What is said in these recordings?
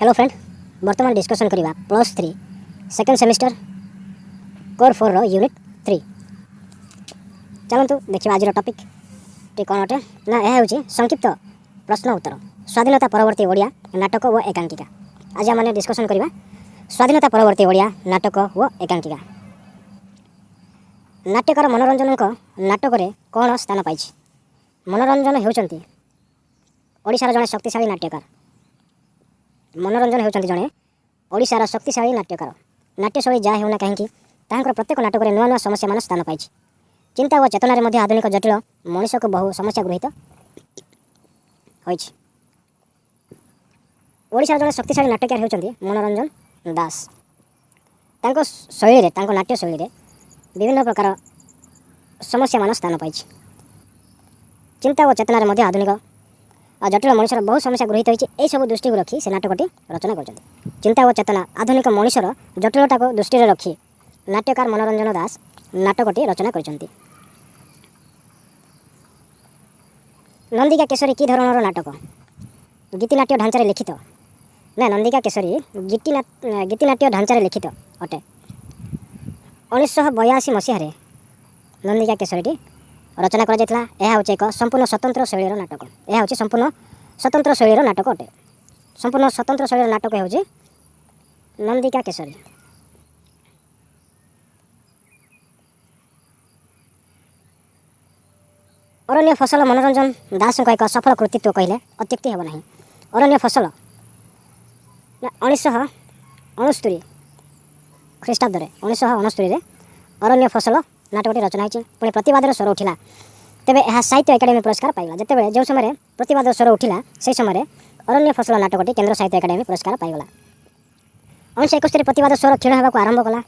Hello friend बर्तमान discussion करवा +3 second semester core 4 रो unit 3। चलतु देखा आज टॉपिक टी कौन अटे ना यह हूँ संक्षिप्त प्रश्न उत्तर स्वाधीनता परवर्ती ओडिया नाटक व एकांकिका। आज आम डिस्कसन करवा स्वाधीनता परवर्ती ओडिया नाटक व एकांकिका। नाट्यकार मनोरंजन नाटक कौन स्थान पाई? मनोरंजन होती ओडिशार जड़े शक्तिशाली नाट्यकार। मनोरंजन होती जड़े ओडिशार शक्तिशाली नाट्यकार। नाट्यशैली जहाँ होना कहीं प्रत्येक नाटक में नुआ नुआ समस्या मान स्थान पाई। चिंता और चेतन में आधुनिक जटिल मनुष्य को बहु समस्या गृहीत होइछि। ओडिशार जड़े शक्तिशाली नाट्यकार होती मनोरंजन दास। शैली नाट्य शैली विभिन्न प्रकार समस्या मान स्थान पाई। चिंता और चेतन में आधुनिक जटिल मनुष्य बहुत समस्या गृहीत होती है। सब दृष्टि को रखी से नाटकटी रचना कर। चिंता और चेतना आधुनिक मनुष्यर जटिलता को दृष्टि में रखी नाट्यकार मनोरंजन दास नाटकटी रचना कर। नंदिका केशरी कि धरणर नाटक? गीतिनाट्य ढांचार लिखित ना नंदिका केशरी गीतिनाट्य ढांचार लिखित अटे। 1982 मसीह नंदिका केशरी रचना कर एक संपूर्ण स्वतंत्र शैलीर नाटक। यह हूँ संपूर्ण स्वतंत्र शैलीर नाटक अटे। संपूर्ण स्वतंत्र शैलीर नाटक हूँ नंदिका केशरी। अरण्य फसल मनोरंजन दास एक सफल कृतित्व कहले अत्युक्ति हेब नहीं। अरण्य फसल 1969 ख्रीष्टाब्द 1969 अरण्य फसल नाटकटी रचना होती। पुणी प्रतिवादर स्वर उठिला तेबे यह साहित्य एकाडेमी पुरस्कार पाइला। जितेबाला जो समय प्रतिवाद स्वर उठिला से समय अरण्य फसल नाटकटी केन्द्र साहित्य एकाडेमी पुरस्कार पाइगला। 1971 प्रतिवाद स्वर क्षीण होगा आरंभ कला।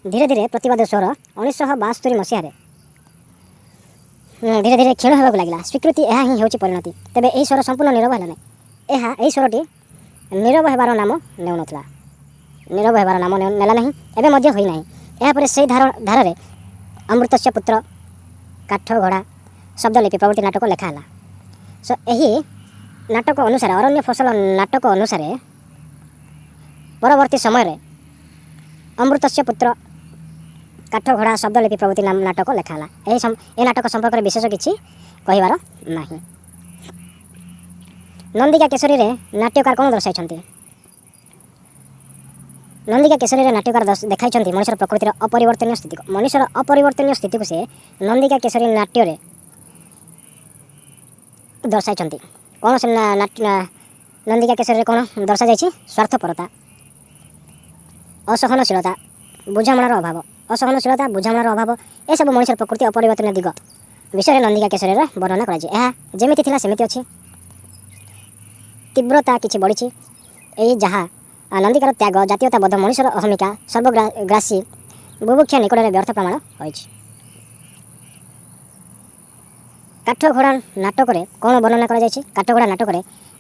धीरे धीरे प्रतिवाद स्वर 1972 मसीह धीरे धीरे क्षीण होगा लगे। स्वीकृति यह ही हूँ परिणति। तेबे यही स्वर संपूर्ण नीरव है यह स्वरटी नीरव होबार नाम नेउनथला। नीरव होबार नाम नेला नहीं एवं मध्य होई नहीं। यापर से धारे अमृतस्य पुत्र काठघोड़ा शब्दलिपि प्रभृति नाटक लेखाला। सो यही नाटक अनुसार अरण्य फसल नाटक अनुसार परवर्ती समय अमृतस्य पुत्र काठघोड़ा शब्दलिपि प्रभृति नाम नाटक लेखाला। यही नाटक संपर्क में विशेष किसी कहबार नहीं। नंदिका केशरी नाट्यकार कौन दर्शाई? नंदिका केशरी नाट्यकार देखाई मनुष्य प्रकृतिर अपरिवर्तनीय स्थिति को। मनुष्य अपरिवर्तनीय स्थिति को से नंदिका केशरी नाट्य दर्शाई। कौन से नंदिका केशरी कौन दर्शा जाइए? स्वार्थपरता, असहनशीलता, बुझामणार अभाव। असहनशीलता बुझामणार अभाव ए सब मनुष्य प्रकृति अपरिवर्तनीय दिग विषय नंदिका केशरी वर्णना करमिति थिला सेमिति अछि। तीव्रता किछि बढ़ी यही जहाँ नंदिकार त्याग जातीयताबोध मनुष्यर अहमिका सर्वग्रासी बुभुक्षा निकट में व्यर्थ प्रमाण होइछि। काठघोड़ा नाटक कौन वर्णना करा? काठघोड़ा नाटक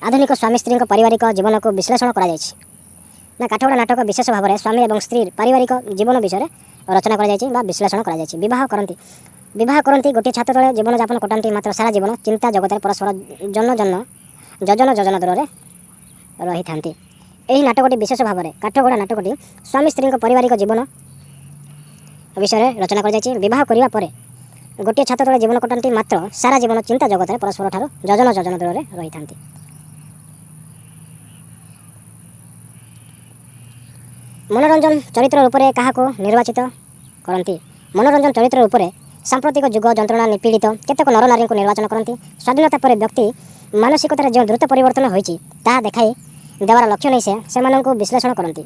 आधुनिक स्वामी स्त्री पारिवारिक जीवन को विश्लेषण करा ना। काठघोड़ा नाटक विशेष भाव में स्वामी और स्त्री पारिवारिक जीवन विषय रचना करा विश्लेषण करा। विवाह करती गोटे छात तले जीवन यापन कटाती मात्र सारा जीवन चिंता जगत परस्पर योजन दूर रही था। यही नाटकटी विशेष भाव में काठघोड़ा नाटकटी स्वामी स्त्री पारिवारिक जीवन विषय रचना कर। विवाह करने पर गोटे छात तले जीवन कटाती मात्र सारा जीवन चिंता जगत परस्पर ठार योजन दूर रही था। मनोरंजन चरित्र रूप में क्या निर्वाचित करती? मनोरंजन चरित्र रूप में सांप्रतिक जुग जंत्रणा निपीड़ित केतक नर नारी को निर्वाचन करती। स्वाधीनता पर व्यक्ति मानसिकतार जो द्रुत परिवर्तन होती देखाई देवार लक्ष्य नहीं से विश्लेषण करती।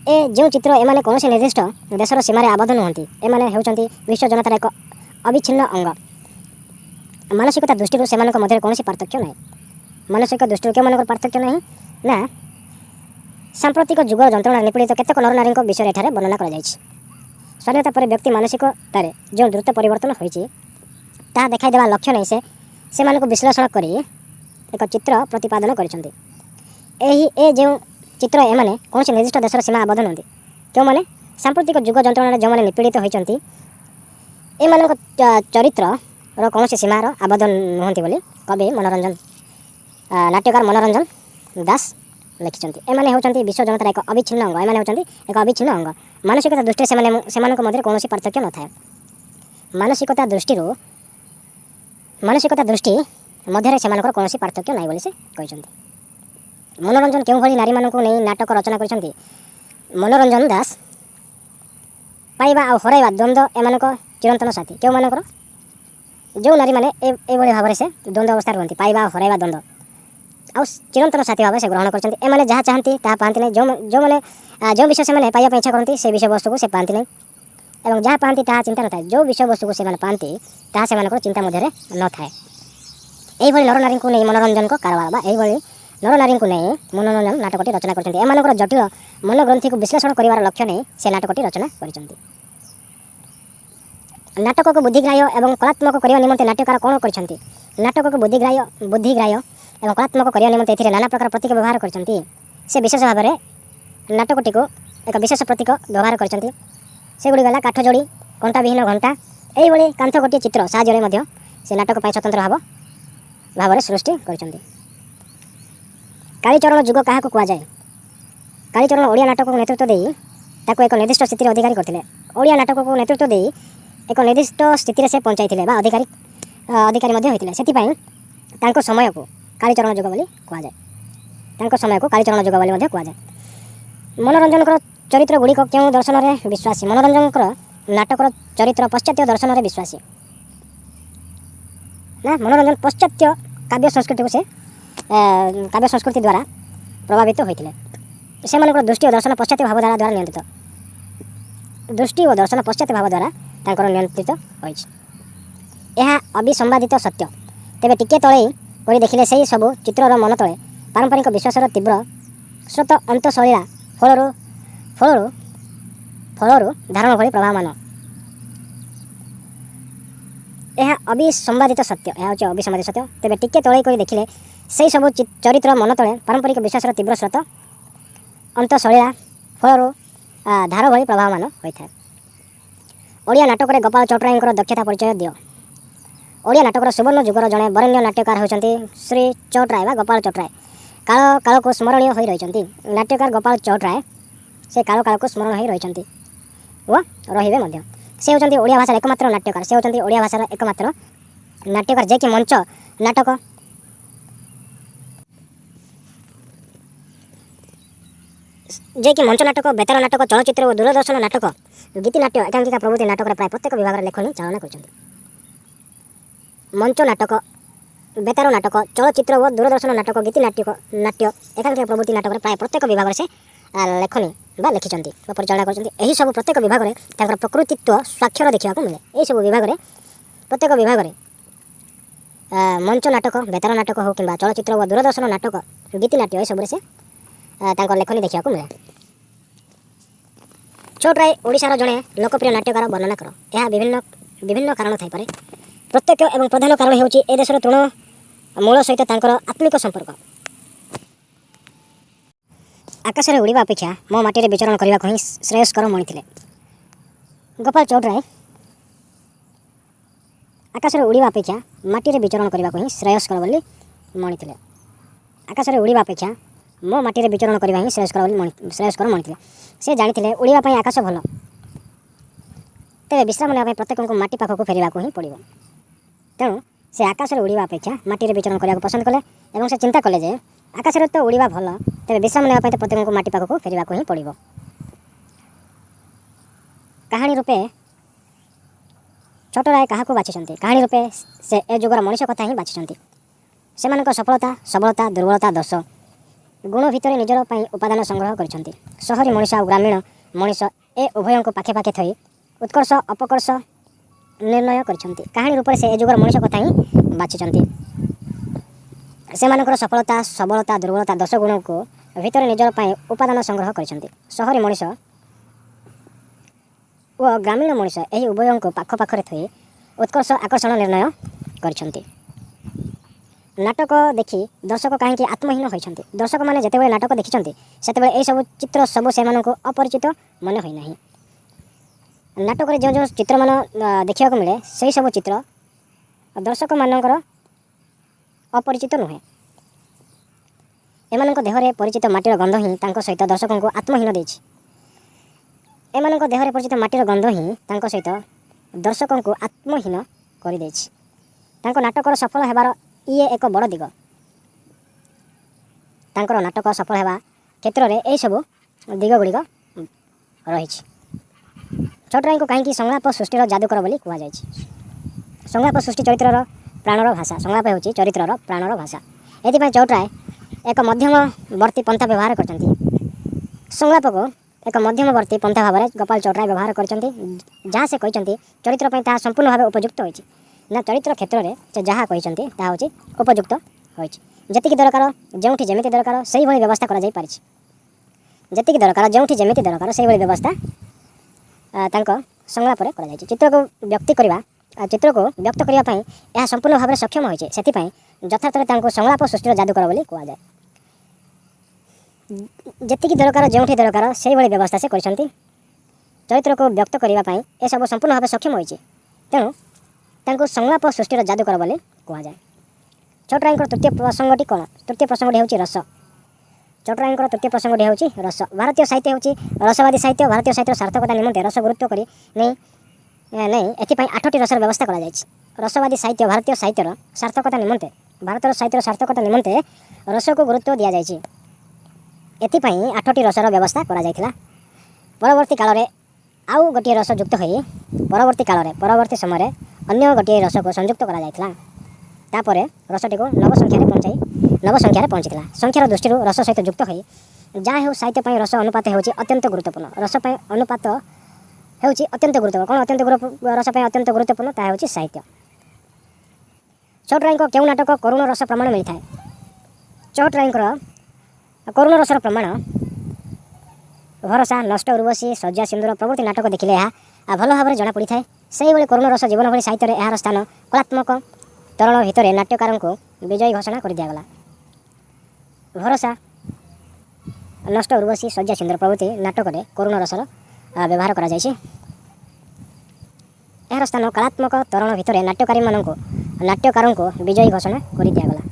ए जो चित्र एमाने कौन निर्दिष्ट देशर सीमार आबद्ध नुहति। एमाने होउछन्ति विश्व जनतार एक अविच्छिन्न अंग। मानसिकता दृष्टि से मध्य कौन पार्थक्य ना। मानसिक दृष्टि के पार्थक्य ना ना सांप्रतिक जुग जंत्रणा निपीड़ित केतक नर नारी विषय एठारे वर्णना करा जायछि। स्वाधीनता पर व्यक्ति मानसिकतार जो द्रुत परिवर्तन होइछि ताहा देखाई देवा लक्ष्य नहीं से विश्लेषण करी एक चित्र प्रतिपादन करिसेंति। ए जो चित्र एमाने कौन निर्दिष्ट देशर सीमा आबद्ध नुहति। क्यों माने सांप्रतिक जुग जंत्रणा जो मैंने निपीड़ित होइछन्ति एमान चरित्र कौन सीमार आबद्ध नुहति बोली कवि मनोरंजन नाट्यकार मनोरंजन दास ଲେଖିଛନ୍ତି। ଏମାନେ ହେଉଛନ୍ତି ବିଶ୍ୱ ଜନତାର ଏକ ଅବିଚ୍ଛିନ୍ନ ଅଙ୍ଗ। ଏମାନେ ହେଉଛନ୍ତି ଏକ ଅବିଚ୍ଛିନ୍ନ ଅଙ୍ଗ। ମାନସିକତା ଦୃଷ୍ଟିରେ ସେମାନଙ୍କ ମଧ୍ୟରେ କୌଣସି ପାର୍ଥକ୍ୟ ନଥାଏ। ମାନସିକତା ଦୃଷ୍ଟି ମଧ୍ୟରେ ସେମାନଙ୍କର କୌଣସି ପାର୍ଥକ୍ୟ ନାହିଁ ବୋଲି ସେ କହିଛନ୍ତି। ମନୋରଞ୍ଜନ କେଉଁଭଳି ନାରୀମାନଙ୍କୁ ନେଇ ନାଟକ ରଚନା କରିଛନ୍ତି? ମନୋରଞ୍ଜନ ଦାସ ପାଇବା ଆଉ ହରାଇବା ଦ୍ୱନ୍ଦ୍ୱ ଏମାନଙ୍କ ଚିରନ୍ତନ ସାଥୀ। କେଉଁମାନଙ୍କର? ଯେଉଁ ନାରୀମାନେ ଏଭଳି ଭାବରେ ସେ ଦ୍ୱନ୍ଦ୍ୱ ଅବସ୍ଥାରେ ରୁହନ୍ତି, ପାଇବା ଆଉ ହରାଇବା ଦ୍ୱନ୍ଦ୍ୱ, ଆଉ ଚିରନ୍ତନ ସାଥୀ ଭାବରେ ସେ ଗ୍ରହଣ କରିଛନ୍ତି। ଏମାନେ ଯାହା ଚାହାନ୍ତି ତାହା ପାଆନ୍ତି ନାହିଁ। ଯେଉଁ ବିଷୟ ସେମାନେ ପାଇବା ପାଇଁ ଇଚ୍ଛା କରନ୍ତି ସେ ବିଷୟବସ୍ତୁକୁ ସେ ପାଆନ୍ତି ନାହିଁ, ଏବଂ ଯାହା ପାଆନ୍ତି ତାହା ଚିନ୍ତା ନଥାଏ। ଯେଉଁ ବିଷୟବସ୍ତୁକୁ ସେମାନେ ପାଆନ୍ତି ତାହା ସେମାନଙ୍କର ଚିନ୍ତା ମଧ୍ୟରେ ନଥାଏ। ଏହିଭଳି ନରନାରୀଙ୍କୁ ନେଇ ମନୋରଞ୍ଜନଙ୍କ କାରବାର ବା ଏହିଭଳି ନରନାରୀଙ୍କୁ ନେଇ ମନୋରଞ୍ଜନ ନାଟକଟି ରଚନା କରିଛନ୍ତି। ଏମାନଙ୍କର ଜଟିଳ ମନୋଗ୍ରନ୍ଥିକୁ ବିଶ୍ଳେଷଣ କରିବାର ଲକ୍ଷ୍ୟ ନେଇ ସେ ନାଟକଟି ରଚନା କରିଛନ୍ତି। ନାଟକକୁ ବୁଦ୍ଧିଗ୍ରାହ୍ୟ ଏବଂ କଳାତ୍ମକ କରିବା ନିମନ୍ତେ ନାଟ୍ୟକାର କ'ଣ କରିଛନ୍ତି? ନାଟକକୁ ବୁଦ୍ଧିଗ୍ରାହ୍ୟ ଏବଂ କଳାତ୍ମକ କରିବା ନିମନ୍ତେ ଏଥିରେ ନାନା ପ୍ରକାର ପ୍ରତୀକ ବ୍ୟବହାର କରିଛନ୍ତି। ସେ ବିଶେଷ ଭାବରେ ନାଟକଟିକୁ ଏକ ବିଶେଷ ପ୍ରତୀକ ବ୍ୟବହାର କରିଛନ୍ତି। ସେଗୁଡ଼ିକ ହେଲା କାଠ ଯୋଡ଼ି, କଣ୍ଟାବିହୀନ ଘଣ୍ଟା। ଏହିଭଳି କାନ୍ଥ ଗୋଟିଏ ଚିତ୍ର ସାହାଯ୍ୟରେ ମଧ୍ୟ ସେ ନାଟକ ପାଇଁ ସ୍ୱତନ୍ତ୍ର ଭାବରେ ସୃଷ୍ଟି କରିଛନ୍ତି। କାଳୀଚରଣ ଯୁଗ କାହାକୁ କୁହାଯାଏ? କାଳୀଚରଣ ଓଡ଼ିଆ ନାଟକକୁ ନେତୃତ୍ୱ ଦେଇ ତାକୁ ଏକ ନିର୍ଦ୍ଦିଷ୍ଟ ସ୍ଥିତିରେ ଅଧିକାରୀ କରିଥିଲେ। ଓଡ଼ିଆ ନାଟକକୁ ନେତୃତ୍ୱ ଦେଇ ଏକ ନିର୍ଦ୍ଦିଷ୍ଟ ସ୍ଥିତିରେ ସେ ପହଞ୍ଚାଇଥିଲେ ବା ଅଧିକାରୀ ମଧ୍ୟ ହୋଇଥିଲେ। ସେଥିପାଇଁ ତାଙ୍କ ସମୟକୁ କାଳୀଚରଣ ଯୁଗ ବୋଲି କୁହାଯାଏ। ମଧ୍ୟ କୁହାଯାଏ। ମନୋରଞ୍ଜନଙ୍କର ଚରିତ୍ର ଗୁଡ଼ିକ କେଉଁ ଦର୍ଶନରେ ବିଶ୍ୱାସୀ? ମନୋରଞ୍ଜନଙ୍କର ନାଟକର ଚରିତ୍ର ପାଶ୍ଚାତ୍ୟ ଦର୍ଶନରେ ବିଶ୍ୱାସୀ। ମନୋରଞ୍ଜନ ପାଶ୍ଚାତ୍ୟ କାବ୍ୟ ସଂସ୍କୃତି ଦ୍ୱାରା ପ୍ରଭାବିତ ହୋଇଥିଲେ। ସେମାନଙ୍କର ଦୃଷ୍ଟି ଓ ଦର୍ଶନ ପାଶ୍ଚାତ୍ୟ ଭାବଧାରା ଦ୍ୱାରା ନିୟନ୍ତ୍ରିତ। ତାଙ୍କର ନିୟନ୍ତ୍ରିତ ହୋଇଛି। ଏହା ଅବିସମ୍ବାଦିତ ସତ୍ୟ। ତେବେ ଟିକିଏ ତଳେଇ କରି ଦେଖିଲେ ସେହି ସବୁ ଚିତ୍ରର ମନ ତଳେ ପାରମ୍ପରିକ ବିଶ୍ୱାସର ତୀବ୍ର ସ୍ରୋତ ଅନ୍ତଃସଳୀଳା ଫଳରୁ ଧାରଣ ଭଳି ପ୍ରଭାବମାନ। ଏହା ଅବିସମ୍ବାଦିତ ସତ୍ୟ। ତେବେ ଟିକିଏ ତଳେଇ କରି ଦେଖିଲେ ସେହି ସବୁ ଚରିତ୍ର ମନ ତଳେ ପାରମ୍ପରିକ ବିଶ୍ୱାସର ତୀବ୍ର ସ୍ରୋତ ଅନ୍ତଃସଳୀଳା ଫଳରୁ ଧାର ଭଳି ପ୍ରଭାବମାନ ହୋଇଥାଏ। ଓଡ଼ିଆ ନାଟକରେ ଗୋପାଳ ଚଟରାୟଙ୍କର ଦକ୍ଷତା ପରିଚୟ ଦିଅ। ଓଡ଼ିଆ ନାଟକର ସୁବର୍ଣ୍ଣ ଯୁଗର ଜଣେ ବରେଣ୍ୟ ନାଟ୍ୟକାର ହେଉଛନ୍ତି ଶ୍ରୀ ଚଟରାୟ ବା ଗୋପାଳ ଚଟରାୟ। କାଳକୁ ସ୍ମରଣୀୟ ହୋଇ ରହିଛନ୍ତି। ନାଟ୍ୟକାର ଗୋପାଳ ଚଟରାୟ ସେ କାଳକୁ ସ୍ମରଣ ହୋଇ ରହିଛନ୍ତି ଓ ରହିବେ ମଧ୍ୟ। ସେ ହେଉଛନ୍ତି ଓଡ଼ିଆ ଭାଷାର ଏକମାତ୍ର ନାଟ୍ୟକାର। ଯିଏକି ମଞ୍ଚ ନାଟକ, ବେତାର ନାଟକ, ଚଳଚ୍ଚିତ୍ର ଓ ଦୂରଦର୍ଶନ ନାଟକ, ଗୀତିନାଟ୍ୟ, ଏକାଙ୍କିକା ପ୍ରଭୃତି ନାଟକର ପ୍ରାୟ ପ୍ରତ୍ୟେକ ବିଭାଗରେ ଲେଖନୀ ଚାଳନା କରିଛନ୍ତି। ମଞ୍ଚ ନାଟକ, ବେତାର ନାଟକ, ଚଳଚ୍ଚିତ୍ର ଓ ଦୂରଦର୍ଶନ ନାଟକ, ଗୀତିନାଟ୍ୟ, ଏକାଙ୍କିକା ପ୍ରଭୃତି ନାଟକର ପ୍ରାୟ ପ୍ରତ୍ୟେକ ବିଭାଗରେ ସେ ଲେଖନୀ ବା ଲେଖିଛନ୍ତି ବା ପରିଚାଳନା କରିଛନ୍ତି। ଏହିସବୁ ପ୍ରତ୍ୟେକ ବିଭାଗରେ ତାଙ୍କର ପ୍ରକୃତିତ୍ୱ ସ୍ୱାକ୍ଷର ଦେଖିବାକୁ ମିଳେ। ପ୍ରତ୍ୟେକ ବିଭାଗରେ ମଞ୍ଚ ନାଟକ, ବେତାର ନାଟକ ହେଉ କିମ୍ବା ଚଳଚ୍ଚିତ୍ର ଓ ଦୂରଦର୍ଶନ ନାଟକ, ଗୀତିନାଟ୍ୟ ଏସବୁରେ ସେ ତାଙ୍କର ଲେଖନୀ ଦେଖିବାକୁ ମିଳେ। ଚଟରାୟ ଓଡ଼ିଶାର ଜଣେ ଲୋକପ୍ରିୟ ନାଟ୍ୟକାର ବର୍ଣ୍ଣନା କର। ଏହା ବିଭିନ୍ନ କାରଣ ଥାଇପାରେ। ପ୍ରତ୍ୟକ୍ଷ ଏବଂ ପ୍ରଧାନ କାରଣ ହେଉଛି ଏ ଦେଶର ତୃଣମୂଳ ସହିତ ତାଙ୍କର ଆତ୍ମିକ ସମ୍ପର୍କ। ଆକାଶରେ ଉଡ଼ିବା ଅପେକ୍ଷା ମୋ ମାଟିରେ ବିଚରଣ କରିବାକୁ ହିଁ ଶ୍ରେୟସ୍କର ମଣିଥିଲେ। ଗୋପାଳ ଚଟରାୟ ଆକାଶରେ ଉଡ଼ିବା ଅପେକ୍ଷା ମାଟିରେ ବିଚରଣ କରିବାକୁ ହିଁ ଶ୍ରେୟସ୍କର ବୋଲି ମଣିଥିଲେ। ସେ ଜାଣିଥିଲେ ଉଡ଼ିବା ପାଇଁ ଆକାଶ ଭଲ, ତେବେ ବିଶ୍ରାମ ନେବା ପାଇଁ ପ୍ରତ୍ୟେକଙ୍କୁ ମାଟି ପାଖକୁ ଫେରିବାକୁ ହିଁ ପଡ଼ିବ। ତେଣୁ ସେ ଆକାଶରେ ଉଡ଼ିବା ଅପେକ୍ଷା ମାଟିରେ ବିଚରଣ କରିବାକୁ ପସନ୍ଦ କଲେ ଏବଂ ସେ ଚିନ୍ତା କଲେ ଯେ ଆକାଶରେ ତ ଉଡ଼ିବା ଭଲ, ତେବେ ବିଶ୍ରାମ ନେବା ପାଇଁ ତ ପ୍ରତ୍ୟେକଙ୍କୁ ମାଟି ପାଖକୁ ଫେରିବାକୁ ହିଁ ପଡ଼ିବ। କାହାଣୀ ରୂପେ ଚଟରାୟ କାହାକୁ ବାଛିଛନ୍ତି? କାହାଣୀ ରୂପେ ସେ ଏ ଯୁଗର ମଣିଷ କଥା ହିଁ ବାଛିଛନ୍ତି। ସେମାନଙ୍କ ସଫଳତା, ସବଳତା, ଦୁର୍ବଳତା, ଦୋଷ ଗୁଣ ଭିତରେ ନିଜର ପାଇଁ ଉପାଦାନ ସଂଗ୍ରହ କରିଛନ୍ତି। ସହରୀ ମଣିଷ ଆଉ ଗ୍ରାମୀଣ ମଣିଷ ଏ ଉଭୟଙ୍କୁ ପାଖେ ପାଖେ ଥୋଇ ଉତ୍କର୍ଷ ଅପକର୍ଷ ନିର୍ଣ୍ଣୟ କରିଛନ୍ତି। କାହାଣୀ ରୂପରେ ସେ ଏ ଯୁଗର ମଣିଷ କଥା ହିଁ ବାଛିଛନ୍ତି। ସେମାନଙ୍କର ସଫଳତା, ସବଳତା, ଦୁର୍ବଳତା, ଦୋଷ ଗୁଣକୁ ଭିତରେ ନିଜର ପାଇଁ ଉପାଦାନ ସଂଗ୍ରହ କରିଛନ୍ତି। ସହରୀ ମଣିଷ ଓ ଗ୍ରାମୀଣ ମଣିଷ ଏହି ଉଭୟଙ୍କୁ ପାଖରେ ଥୋଇ ଉତ୍କର୍ଷ ଆକର୍ଷଣ ନିର୍ଣ୍ଣୟ କରିଛନ୍ତି। ନାଟକ ଦେଖି ଦର୍ଶକ କାହିଁକି ଆତ୍ମହୀନ ହୋଇଛନ୍ତି? ଦର୍ଶକମାନେ ଯେତେବେଳେ ନାଟକ ଦେଖିଛନ୍ତି ସେତେବେଳେ ଏହିସବୁ ଚିତ୍ର ସବୁ ସେମାନଙ୍କୁ ଅପରିଚିତ ମନେ ହୋଇନାହିଁ। ନାଟକରେ ଯେଉଁ ଚିତ୍ରମାନ ଦେଖିବାକୁ ମିଳେ ସେହି ସବୁ ଚିତ୍ର ଦର୍ଶକମାନଙ୍କର ଅପରିଚିତ ନୁହେଁ। ଏମାନଙ୍କ ଦେହରେ ପରିଚିତ ମାଟିର ଗନ୍ଧ ହିଁ ତାଙ୍କ ସହିତ ଦର୍ଶକଙ୍କୁ ଆତ୍ମହୀନ ଦେଇଛି। ଏମାନଙ୍କ ଦେହରେ ପରିଚିତ ମାଟିର ଗନ୍ଧ ହିଁ ତାଙ୍କ ସହିତ ଦର୍ଶକଙ୍କୁ ଆତ୍ମହୀନ କରିଦେଇଛି। ତାଙ୍କ ନାଟକର ସଫଳ ହେବାର ଇଏ ଏକ ବଡ଼ ଦିଗ। ତାଙ୍କର ନାଟକ ସଫଳ ହେବା କ୍ଷେତ୍ରରେ ଏହିସବୁ ଦିଗ ଗୁଡ଼ିକ ରହିଛି। ଛୋଟରାଇଙ୍କୁ କାହିଁକି ସଂଳାପ ସୃଷ୍ଟିର ଯାଦୁକର ବୋଲି କୁହାଯାଇଛି? ସଂଳାପ ସୃଷ୍ଟି ଚରିତ୍ରର ପ୍ରାଣର ଭାଷା। ସଂଳାପ ହେଉଛି ଚରିତ୍ରର ପ୍ରାଣର ଭାଷା। ଏଥିପାଇଁ ଚୋଟରାୟ ଏକ ମଧ୍ୟମବର୍ତ୍ତୀ ପନ୍ଥା ବ୍ୟବହାର କରିଛନ୍ତି। ସଂଳାପକୁ ଏକ ମଧ୍ୟମବର୍ତ୍ତୀ ପନ୍ଥା ଭାବରେ ଗୋପାଳ ଚୋଟରାୟ ବ୍ୟବହାର କରିଛନ୍ତି। ଯାହା ସେ କହିଛନ୍ତି ଚରିତ୍ର ପାଇଁ ତାହା ସମ୍ପୂର୍ଣ୍ଣ ଭାବେ ଉପଯୁକ୍ତ ହୋଇଛି। ନା ଚରିତ୍ର କ୍ଷେତ୍ରରେ ସେ ଯାହା କହିଛନ୍ତି ତାହା ହେଉଛି ଉପଯୁକ୍ତ ହୋଇଛି। ଯେତିକି ଦରକାର ଯେଉଁଠି ଯେମିତି ଦରକାର ସେହିଭଳି ବ୍ୟବସ୍ଥା କରାଯାଇପାରିଛି। ଯେତିକି ଦରକାର ଯେଉଁଠି ଯେମିତି ଦରକାର ସେହିଭଳି ବ୍ୟବସ୍ଥା ତାଙ୍କ ସଂଳାପରେ କରାଯାଇଛି। ଚିତ୍ରକୁ ବ୍ୟକ୍ତ କରିବା ପାଇଁ ଏହା ସମ୍ପୂର୍ଣ୍ଣ ଭାବରେ ସକ୍ଷମ ହୋଇଛି। ସେଥିପାଇଁ ଯଥାର୍ଥରେ ତାଙ୍କୁ ସଂଳାପ ସୃଷ୍ଟିର ଯାଦୁକର ବୋଲି କୁହାଯାଏ। ଯେତିକି ଦରକାର ଯେଉଁଠି ଦରକାର ସେହିଭଳି ବ୍ୟବସ୍ଥା ସେ କରିଛନ୍ତି। ଚରିତ୍ରକୁ ବ୍ୟକ୍ତ କରିବା ପାଇଁ ଏସବୁ ସମ୍ପୂର୍ଣ୍ଣ ଭାବେ ସକ୍ଷମ ହୋଇଛି। ତେଣୁ ତାଙ୍କୁ ସଂଳାପ ସୃଷ୍ଟିର ଯାଦୁକର ବୋଲି କୁହାଯାଏ। ଛୋଟରାୟଙ୍କର ତୃତୀୟ ପ୍ରସଙ୍ଗଟି କ'ଣ? ତୃତୀୟ ପ୍ରସଙ୍ଗଟି ହେଉଛି ରସ। ଛୋଟରାୟଙ୍କର ତୃତୀୟ ପ୍ରସଙ୍ଗଟି ହେଉଛି ରସ। ଭାରତୀୟ ସାହିତ୍ୟ ହେଉଛି ରସବାଦୀ ସାହିତ୍ୟ। ଭାରତୀୟ ସାହିତ୍ୟର ସାର୍ଥକତା ନିମନ୍ତେ ରସ ଗୁରୁତ୍ୱ କରି ନେଇ ଏଥିପାଇଁ 8ଟି ରସର ବ୍ୟବସ୍ଥା କରାଯାଇଛି। ରସବାଦୀ ସାହିତ୍ୟ ଭାରତୀୟ ସାହିତ୍ୟର ସାର୍ଥକତା ନିମନ୍ତେ ରସକୁ ଗୁରୁତ୍ୱ ଦିଆଯାଇଛି। ଏଥିପାଇଁ 8ଟି ରସର ବ୍ୟବସ୍ଥା କରାଯାଇଥିଲା। ପରବର୍ତ୍ତୀ କାଳରେ ଆଉ ଗୋଟିଏ ରସ ଯୁକ୍ତ ହୋଇ ପରବର୍ତ୍ତୀ ସମୟରେ ଅନ୍ୟ ଗୋଟିଏ ରସକୁ ସଂଯୁକ୍ତ କରାଯାଇଥିଲା। ତାପରେ ରସଟିକୁ ନବ ସଂଖ୍ୟାରେ ପହଞ୍ଚିଥିଲା। ସଂଖ୍ୟାର ଦୃଷ୍ଟିରୁ ରସ ସହିତ ଯୁକ୍ତ ହୋଇ ଯାହା ହେଉ ସାହିତ୍ୟ ପାଇଁ ରସ ଅନୁପାତ ହେଉଛି ଅତ୍ୟନ୍ତ ଗୁରୁତ୍ୱପୂର୍ଣ୍ଣ। ରସ ପାଇଁ ଅନୁପାତ ହେଉଛି ଅତ୍ୟନ୍ତ ଗୁରୁତ୍ୱପୂର୍ଣ୍ଣ। କ'ଣ ରସ ପାଇଁ ଅତ୍ୟନ୍ତ ଗୁରୁତ୍ୱପୂର୍ଣ୍ଣ? ତାହା ହେଉଛି ସାହିତ୍ୟ। ଛୋଟରାୟଙ୍କ କେଉଁ ନାଟକ କରୁଣ ରସ ପ୍ରମାଣ ମିଳିଥାଏ? ଛୋଟରାୟଙ୍କର କରୁଣ ରସର ପ୍ରମାଣ ଭରସା, ନଷ୍ଟ, ଉର୍ବଶୀ, ଶଯ୍ୟା, ସିନ୍ଦୁର ପ୍ରଭୃତି ନାଟକ ଦେଖିଲେ ଏହା ଭଲ ଭାବରେ ଜଣାପଡ଼ିଥାଏ। ସେହିଭଳି କରୁଣ ରସ ଜୀବନ ଭଳି ସାହିତ୍ୟରେ ଏହାର ସ୍ଥାନ କଳାତ୍ମକ ତରଣ ଭିତରେ ନାଟ୍ୟକାରଙ୍କୁ ବିଜୟୀ ଘୋଷଣା କରିଦିଆଗଲା। ଭରସା, ନଷ୍ଟ, ଉର୍ବଶୀ, ଶଯ୍ୟା, ସିନ୍ଦୁର ପ୍ରଭୃତି ନାଟକରେ କରୁଣ ରସର ବ୍ୟବହାର କରାଯାଇଛି। ଏହାର ସ୍ଥାନ କଳାତ୍ମକ ତରଣ ଭିତରେ ନାଟ୍ୟକାରଙ୍କୁ ବିଜୟୀ ଘୋଷଣା କରିଦିଆଗଲା।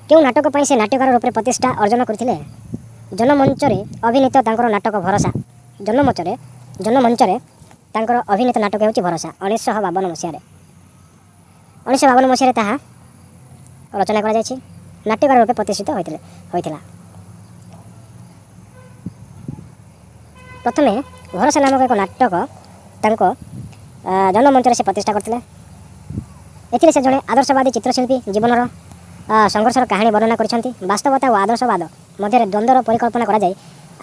କେଉଁ ନାଟକ ପାଇଁ ସେ ନାଟ୍ୟକାର ରୂପେ ପ୍ରତିଷ୍ଠା ଅର୍ଜନ କରିଥିଲେ? ଜନମଞ୍ଚରେ ଅଭିନୀତ ତାଙ୍କର ନାଟକ ଭରସା। ଜନମଞ୍ଚରେ ତାଙ୍କର ଅଭିନୀତ ନାଟକ ହେଉଛି ଭରସା। 1952 ମସିହାରେ ତାହା ରଚନା କରାଯାଇଛି। ନାଟ୍ୟକାର ରୂପେ ପ୍ରତିଷ୍ଠିତ ହୋଇଥିଲା। ପ୍ରଥମେ ଭରସା ନାମକ ଏକ ନାଟକ ତାଙ୍କ ଜନମଞ୍ଚରେ ସେ ପ୍ରତିଷ୍ଠା କରିଥିଲେ। ଏଥିରେ ସେ ଜଣେ ଆଦର୍ଶବାଦୀ ଚିତ୍ରଶିଳ୍ପୀ ଜୀବନର ସଂଘର୍ଷର କାହାଣୀ ବର୍ଣ୍ଣନା କରିଛନ୍ତି। ବାସ୍ତବତା ଓ ଆଦର୍ଶବାଦ ମଧ୍ୟରେ ଦ୍ୱନ୍ଦ୍ୱର ପରିକଳ୍ପନା କରାଯାଇ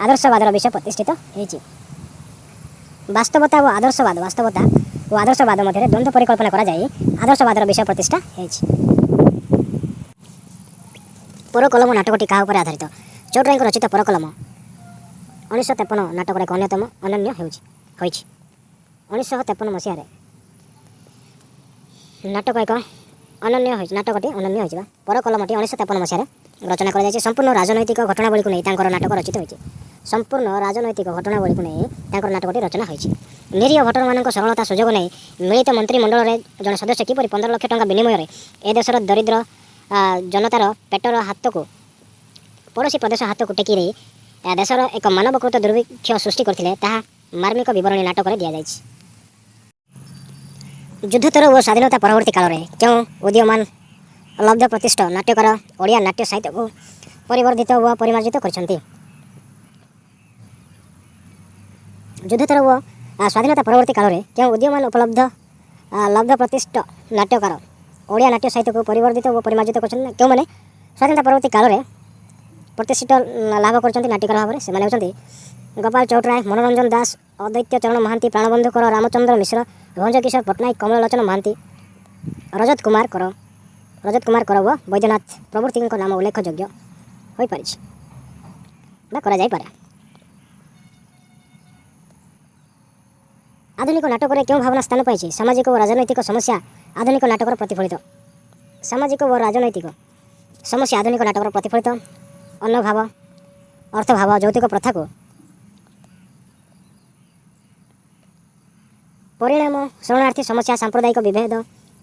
ଆଦର୍ଶବାଦର ବିଷୟ ପ୍ରତିଷ୍ଠିତ ହୋଇଛି। ବାସ୍ତବତା ଓ ଆଦର୍ଶବାଦ ମଧ୍ୟରେ ଦ୍ୱନ୍ଦ୍ୱ ପରିକଳ୍ପନା କରାଯାଇ ଆଦର୍ଶବାଦର ବିଷୟ ପ୍ରତିଷ୍ଠା ହୋଇଛି। ପରକଲମ ନାଟକଟି କାହା ଉପରେ ଆଧାରିତ? ଛୋଟରାୟଙ୍କ ରଚିତ ପରକଲମ 1953 ନାଟକର ଏକ ଅନନ୍ୟ ହୋଇଛି। 1953 ମସିହାରେ ନାଟକଟି ଅନନ୍ୟ ହୋଇଯିବା। ପରକଲମଟି 1953 ମସିହାରେ ରଚନା କରାଯାଇଛି। ସମ୍ପୂର୍ଣ୍ଣ ରାଜନୈତିକ ଘଟଣାବଳୀକୁ ନେଇ ତାଙ୍କର ନାଟକ ରଚିତ ହୋଇଛି। ରଚନା ହୋଇଛି। ନିରୀହ ଭୋଟରମାନଙ୍କ ସରଳତା ସୁଯୋଗ ନେଇ ମିଳିତ ମନ୍ତ୍ରିମଣ୍ଡଳରେ ଜଣେ ସଦସ୍ୟ କିପରି 15 ଲକ୍ଷ ଟଙ୍କା ବିନିମୟରେ ଏ ଦେଶର ଦରିଦ୍ର ଜନତାର ପେଟର ହାତକୁ ପଡ଼ୋଶୀ ପ୍ରଦେଶ ହାତକୁ ଟେକି ଦେଇ ଦେଶର ଏକ ମାନବକୃତ ଦୁର୍ଭିକ୍ଷ ସୃଷ୍ଟି କରିଥିଲେ ତାହା ମାର୍ମିକ ବିବରଣୀ ନାଟକରେ ଦିଆଯାଇଛି। ଯୁଦ୍ଧୋତ୍ତର ଓ ସ୍ୱାଧୀନତା ପରବର୍ତ୍ତୀ କାଳରେ କେଉଁ ଉଦୀୟମାନ ଲବ୍ଧପ୍ରତିଷ୍ଠ ନାଟ୍ୟକାର ଓଡ଼ିଆ ନାଟ୍ୟ ସାହିତ୍ୟକୁ ପରିବର୍ଦ୍ଧିତ ଓ ପରିମାର୍ଜିତ କରିଛନ୍ତି? ଯୁଦ୍ଧୋତ୍ତର ଓ ସ୍ୱାଧୀନତା ପରବର୍ତ୍ତୀ କାଳରେ କେଉଁ ଉଦୀୟମାନ ଲବ୍ଧପ୍ରତିଷ୍ଠ ନାଟ୍ୟକାର ଓଡ଼ିଆ ନାଟ୍ୟ ସାହିତ୍ୟକୁ ପରିବର୍ଦ୍ଧିତ ଓ ପରିମାର୍ଜିତ କରିଛନ୍ତି? କେଉଁମାନେ ସ୍ୱାଧୀନତା ପରବର୍ତ୍ତୀ କାଳରେ ପ୍ରତିଷ୍ଠିତ ଲାଭ କରିଛନ୍ତି ନାଟ୍ୟକାର ଭାବରେ? ସେମାନେ ହେଉଛନ୍ତି ଗୋପାଳ ଚୌଟରାୟ, ମନୋରଞ୍ଜନ ଦାସ, ଅଦୈତ୍ୟ ଚରଣ ମହାନ୍ତି, ପ୍ରାଣବନ୍ଧୁ କର, ରାମଚନ୍ଦ୍ର ମିଶ୍ର, ଭଞ୍ଜକିଶୋର ପଟ୍ଟନାୟକ, କମଳଲୋଚନ ମହାନ୍ତି, ରଜତ କୁମାର କର ଓ ବୈଦ୍ୟନାଥ ପ୍ରଭୃତିଙ୍କ ନାମ ଉଲ୍ଲେଖଯୋଗ୍ୟ ହୋଇପାରିଛି ବା କରାଯାଇପାରେ। ଆଧୁନିକ ନାଟକରେ କେଉଁ ଭାବନା ସ୍ଥାନ ପାଇଛି? ସାମାଜିକ ଓ ରାଜନୈତିକ ସମସ୍ୟା ଆଧୁନିକ ନାଟକର ପ୍ରତିଫଳିତ। ଅନ୍ନଭାବ, ଅର୍ଥଭାବ, ଯୌତିକ ପ୍ରଥାକୁ ପରିଣାମ, ଶରଣାର୍ଥୀ ସମସ୍ୟା, ସାମ୍ପ୍ରଦାୟିକ ବିଭେଦ,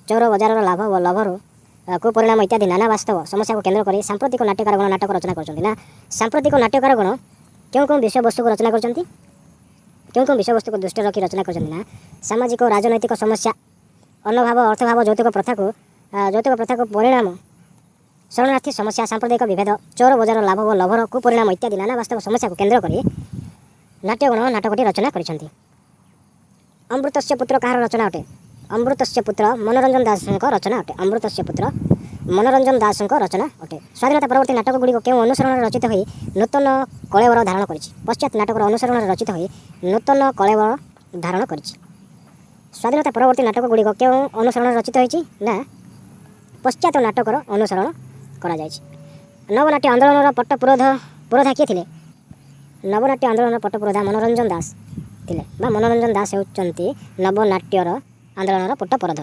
ଚୋର ବଜାରର ଲାଭ ଓ ଲୋଭରୁ କୁପରିଣାମ ଇତ୍ୟାଦି ନାନା ବାସ୍ତବ ସମସ୍ୟାକୁ କେନ୍ଦ୍ର କରି ସାମ୍ପ୍ରତିକ ନାଟ୍ୟକାରଗଣ ନାଟକ ରଚନା କରୁଛନ୍ତି। ନା ସାମ୍ପ୍ରତିକ ନାଟ୍ୟକାରଗଣ କେଉଁ କେଉଁ ବିଷୟବସ୍ତୁକୁ ରଚନା କରୁଛନ୍ତି, କେଉଁ କେଉଁ ବିଷୟବସ୍ତୁକୁ ଦୃଷ୍ଟିରେ ରଖି ରଚନା କରୁଛନ୍ତି? ନା ସାମାଜିକ ଓ ରାଜନୈତିକ ସମସ୍ୟା, ଅନ୍ନଭାବ, ଅର୍ଥଭାବ, ଯୌତୁକ ପ୍ରଥାକୁ ପରିଣାମ, ଶରଣାର୍ଥୀ ସମସ୍ୟା, ସାମ୍ପ୍ରଦାୟିକ ବିଭେଦ, ଚୋର ବଜାର ଲାଭ ଓ ଲୋଭର କୁପରିଣାମ ଇତ୍ୟାଦି ନାନା ବାସ୍ତବ ସମସ୍ୟାକୁ କେନ୍ଦ୍ର କରି ନାଟ୍ୟଗଣ ନାଟକଟି ରଚନା କରିଛନ୍ତି। ଅମୃତସ୍ୟ ପୁତ୍ର କାହାର ରଚନା ଅଟେ? ଅମୃତସ୍ୟ ପୁତ୍ର ମନୋରଞ୍ଜନ ଦାସଙ୍କ ରଚନା ଅଟେ। ଅମୃତସ୍ୟ ପୁତ୍ର ମନୋରଞ୍ଜନ ଦାସଙ୍କ ରଚନା ଅଟେ। ସ୍ୱାଧୀନତା ପରବର୍ତ୍ତୀ ନାଟକଗୁଡ଼ିକ କେଉଁ ଅନୁସରଣରେ ରଚିତ ହୋଇ ନୂତନ କଳେବର ଧାରଣ କରିଛି? ପଶ୍ଚାତ୍ ନାଟକର ଅନୁସରଣରେ ରଚିତ ହୋଇ ନୂତନ କଳେବର ଧାରଣ କରିଛି। ସ୍ୱାଧୀନତା ପରବର୍ତ୍ତୀ ନାଟକଗୁଡ଼ିକ କେଉଁ ଅନୁସରଣରେ ରଚିତ ହୋଇଛି? ନା ପଶ୍ଚାତ ନାଟକର ଅନୁସରଣ କରାଯାଇଛି। ନବନାଟ୍ୟ ଆନ୍ଦୋଳନର ପୁରୋଧା କିଏ ଥିଲେ? ନବନାଟ୍ୟ ଆନ୍ଦୋଳନର ପଟପୁରୋଧା ମନୋରଞ୍ଜନ ଦାସ ଥିଲେ, ବା ମନୋରଞ୍ଜନ ଦାସ ହେଉଛନ୍ତି ନବନାଟ୍ୟର ଆନ୍ଦୋଳନର ପଟପୁରୋଧ।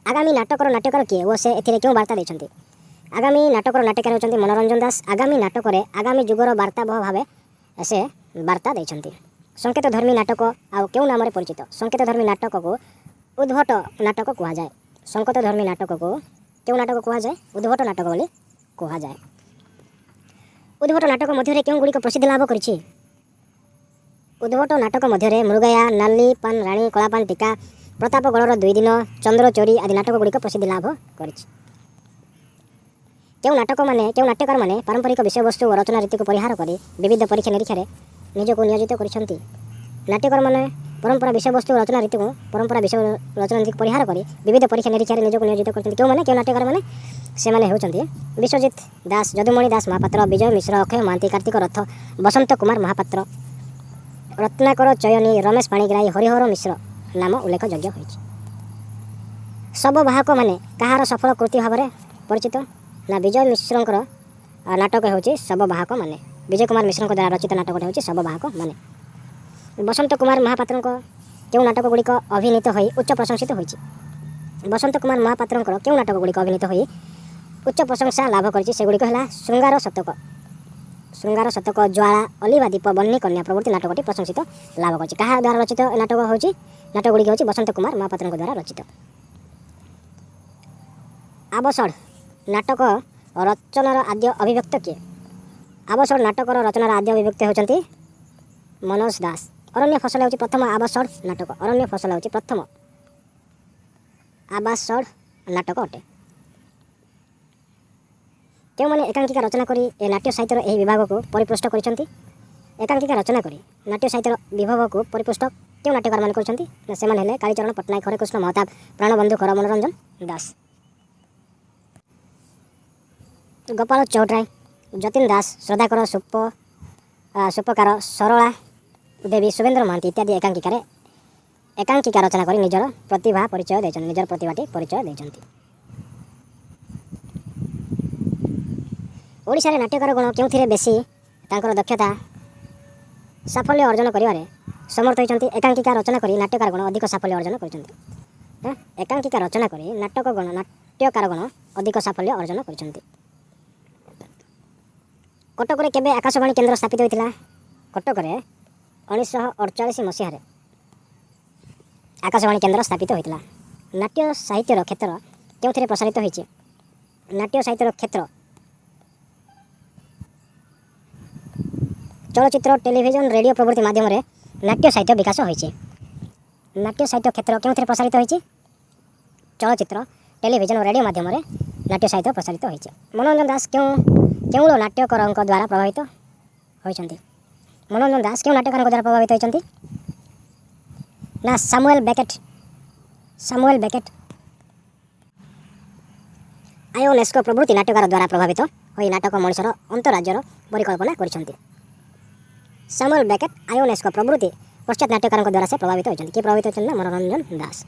ଆଗାମୀ ନାଟକର ନାଟ୍ୟକାର କିଏ ଓ ସେ ଏଥିରେ କେଉଁ ବାର୍ତ୍ତା ଦେଇଛନ୍ତି? ଆଗାମୀ ନାଟକର ନାଟ୍ୟକାର ହେଉଛନ୍ତି ମନୋରଞ୍ଜନ ଦାସ। ଆଗାମୀ ନାଟକରେ ଆଗାମୀ ଯୁଗର ବାର୍ତ୍ତାବହ ଭାବେ ସେ ବାର୍ତ୍ତା ଦେଇଛନ୍ତି। ସଂକେତ ଧର୍ମୀ ନାଟକ ଆଉ କେଉଁ ନାମରେ ପରିଚିତ? ସଂକେତ ଧର୍ମୀ ନାଟକକୁ ଉଦ୍ଭଟ ନାଟକ କୁହାଯାଏ। ସଂକେତ ଧର୍ମୀ ନାଟକକୁ କେଉଁ ନାଟକ କୁହାଯାଏ? ଉଦ୍ଭଟ ନାଟକ ବୋଲି କୁହାଯାଏ। ଉଦ୍ଭଟ ନାଟକ ମଧ୍ୟରେ କେଉଁଗୁଡ଼ିକ ପ୍ରସିଦ୍ଧି ଲାଭ କରିଛି? ଉଦ୍ଭଟ ନାଟକ ମଧ୍ୟରେ ମୃଗୟା, ନାଲି ପାନ୍ ରାଣୀ, କଳାପାନ୍ ଟୀକା, ପ୍ରତାପଗଡ଼ର 2 ଦିନ, ଚନ୍ଦ୍ରଚୋରୀ ଆଦି ନାଟକଗୁଡ଼ିକ ପ୍ରସିଦ୍ଧି ଲାଭ କରିଛି। କେଉଁ ନାଟ୍ୟକାରମାନେ ପାରମ୍ପରିକ ବିଷୟବସ୍ତୁ ଓ ରଚନା ରୀତିକୁ ପରିହାର କରି ବିବିଧ ପରୀକ୍ଷା ନିରୀକ୍ଷାରେ ନିଜକୁ ନିୟୋଜିତ କରିଛନ୍ତି? ନାଟ୍ୟକାରମାନେ ପରମ୍ପରା ବିଷୟବସ୍ତୁ ଓ ରଚନା ରୀତିକୁ ପରିହାର କରି ବିବିଧ ପରୀକ୍ଷା ନିରୀକ୍ଷାରେ ନିଜକୁ ନିୟୋଜିତ କରିଛନ୍ତି। କେଉଁ ନାଟ୍ୟକାରମାନେ? ସେମାନେ ହେଉଛନ୍ତି ବିଶ୍ୱଜିତ ଦାସ, ଯଦୁମଣି ଦାସ ମହାପାତ୍ର, ବିଜୟ ମିଶ୍ର, ଅକ୍ଷୟ ମହାନ୍ତି, କାର୍ତ୍ତିକ ରଥ, ବସନ୍ତ କୁମାର ମହାପାତ୍ର, ରତ୍ନାକର ଚୟନୀ, ରମେଶ ପାଣିଗ୍ରାହୀ, ହରିହର ମିଶ୍ର ନାମ ଉଲ୍ଲେଖଯୋଗ୍ୟ ହୋଇଛି। ଶବବାହକମାନେ କାହାର ସଫଳ କୃତି ଭାବରେ ପରିଚିତ? ନା ବିଜୟ ମିଶ୍ରଙ୍କର ନାଟକ ହେଉଛି ଶବବାହକମାନେ। ବିଜୟ କୁମାର ମିଶ୍ରଙ୍କ ଦ୍ୱାରା ରଚିତ ନାଟକଟି ହେଉଛି ଶବବାହକମାନେ। ବସନ୍ତ କୁମାର ମହାପାତ୍ରଙ୍କ କେଉଁ ନାଟକଗୁଡ଼ିକ ଅଭିନୀତ ହୋଇ ଉଚ୍ଚ ପ୍ରଶଂସିତ ହୋଇଛି? ବସନ୍ତ କୁମାର ମହାପାତ୍ରଙ୍କର କେଉଁ ନାଟକଗୁଡ଼ିକ ଅଭିନୀତ ହୋଇ ଉଚ୍ଚ ପ୍ରଶଂସା ଲାଭ କରିଛି? ସେଗୁଡ଼ିକ ହେଲା ଶୃଙ୍ଗାର ଶତକ, ଜ୍ୱାଳା, ଅଲିଭା ଦୀପ, ବହ୍ନି କନ୍ୟା ପ୍ରଭୃତି ନାଟକଟି ପ୍ରଶଂସିତ ଲାଭ କରିଛି। କାହା ଦ୍ୱାରା ରଚିତ ନାଟକଗୁଡ଼ିକ ହେଉଛି ବସନ୍ତ କୁମାର ମହାପାତ୍ରଙ୍କ ଦ୍ୱାରା ରଚିତ। ଆବଷଢ଼ ନାଟକ ରଚନାର ଆଦ୍ୟ ଅଭିବ୍ୟକ୍ତ କିଏ? ଆବଷଢ଼ ନାଟକର ରଚନାର ଆଦ୍ୟ ଅଭିବ୍ୟକ୍ତ ହେଉଛନ୍ତି ମନୋଜ ଦାସ। ଅରଣ୍ୟ ଫସଲ ହେଉଛି ପ୍ରଥମ ଆବଷଢ଼ ନାଟକ। ଅରଣ୍ୟ ଫସଲ ହେଉଛି ପ୍ରଥମ ଆବଷଢ଼ ନାଟକ ଅଟେ। କେଉଁମାନେ ଏକାଙ୍କିକା ରଚନା କରି ଏ ନାଟ୍ୟ ସାହିତ୍ୟର ଏହି ବିଭାଗକୁ ପରିପୃଷ୍ଟ କରିଛନ୍ତି? ଏକାଙ୍କିକା ରଚନା କରି ନାଟ୍ୟ ସାହିତ୍ୟର ବିଭାଗକୁ ପରିପୃଷ୍ଟ କେଉଁ ନାଟ୍ୟକାରମାନେ କରିଛନ୍ତି? ନା ସେମାନେ ହେଲେ କାଳୀଚରଣ ପଟ୍ଟନାୟକ, ହରେକୃଷ୍ଣ ମହତାବ, ପ୍ରାଣବନ୍ଧୁ କର, ମନୋରଞ୍ଜନ ଦାସ। ଗୋପାଳ ଚୌଟରାୟ, ଯତୀନ ଦାସ, ଶ୍ରଦ୍ଧାକର, ସୁପକାର, ସରଳା ଦେବୀ, ଶୁଭେନ୍ଦ୍ର ମହାନ୍ତି ଇତ୍ୟାଦି ଏକାଙ୍କିକା ରଚନା କରି ନିଜର ପ୍ରତିଭାଟି ପରିଚୟ ଦେଇଛନ୍ତି। ଓଡ଼ିଶାରେ ନାଟ୍ୟକାରଗଣ କେଉଁଥିରେ ବେଶୀ ତାଙ୍କର ଦକ୍ଷତା ସାଫଲ୍ୟ ଅର୍ଜନ କରିବାରେ ସମର୍ଥ ହୋଇଛନ୍ତି? ଏକାଙ୍କିକା ରଚନା କରି ନାଟ୍ୟକାରଗଣ ଅଧିକ ସାଫଲ୍ୟ ଅର୍ଜନ କରିଛନ୍ତି। ଏକାଙ୍କିକା ରଚନା କରି ନାଟ୍ୟକାରଗଣ ଅଧିକ ସାଫଲ୍ୟ ଅର୍ଜନ କରିଛନ୍ତି। କଟକରେ କେବେ ଆକାଶବାଣୀ କେନ୍ଦ୍ର ସ୍ଥାପିତ ହୋଇଥିଲା? କଟକରେ 1948 ମସିହାରେ ଆକାଶବାଣୀ କେନ୍ଦ୍ର ସ୍ଥାପିତ ହୋଇଥିଲା। ନାଟ୍ୟ ସାହିତ୍ୟର କ୍ଷେତ୍ର କେଉଁଥିରେ ପ୍ରସାରିତ ହୋଇଛି? ନାଟ୍ୟ ସାହିତ୍ୟର କ୍ଷେତ୍ର ଚଳଚ୍ଚିତ୍ର, ଟେଲିଭିଜନ, ରେଡ଼ିଓ ପ୍ରଭୃତି ମାଧ୍ୟମରେ ନାଟ୍ୟ ସାହିତ୍ୟ ବିକାଶ ହୋଇଛି। ନାଟ୍ୟ ସାହିତ୍ୟ କ୍ଷେତ୍ର କେଉଁଥିରେ ପ୍ରସାରିତ ହୋଇଛି? ଚଳଚ୍ଚିତ୍ର, ଟେଲିଭିଜନ ଓ ରେଡ଼ିଓ ମାଧ୍ୟମରେ ନାଟ୍ୟ ସାହିତ୍ୟ ପ୍ରସାରିତ ହୋଇଛି। ମନୋରଞ୍ଜନ ଦାସ କେଉଁ ନାଟ୍ୟକାରଙ୍କ ଦ୍ୱାରା ପ୍ରଭାବିତ ହୋଇଛନ୍ତି? ମନୋରଞ୍ଜନ ଦାସ କେଉଁ ନାଟ୍ୟକାରଙ୍କ ଦ୍ୱାରା ପ୍ରଭାବିତ ହୋଇଛନ୍ତି? ନା ସାମୁଏଲ ବେକେଟ୍, ଆୟୋନେସ୍କୋ ପ୍ରଭୃତି ନାଟ୍ୟକାର ଦ୍ୱାରା ପ୍ରଭାବିତ ହୋଇ ନାଟକ ମଣିଷର ଅନ୍ତରାଜ୍ୟର ପରିକଳ୍ପନା କରିଛନ୍ତି। ସାମୁଏଲ ବେକେଟ୍, ଆୟୋନେସ୍କୋ ପ୍ରଭୃତି ପଶ୍ଚାତ ନାଟ୍ୟକାରଙ୍କ ଦ୍ୱାରା ସେ ପ୍ରଭାବିତ ହୋଇଛନ୍ତି। କିଏ ପ୍ରଭାବିତ ହୋଇଛନ୍ତି? ନା ମନୋରଞ୍ଜନ ଦାସ।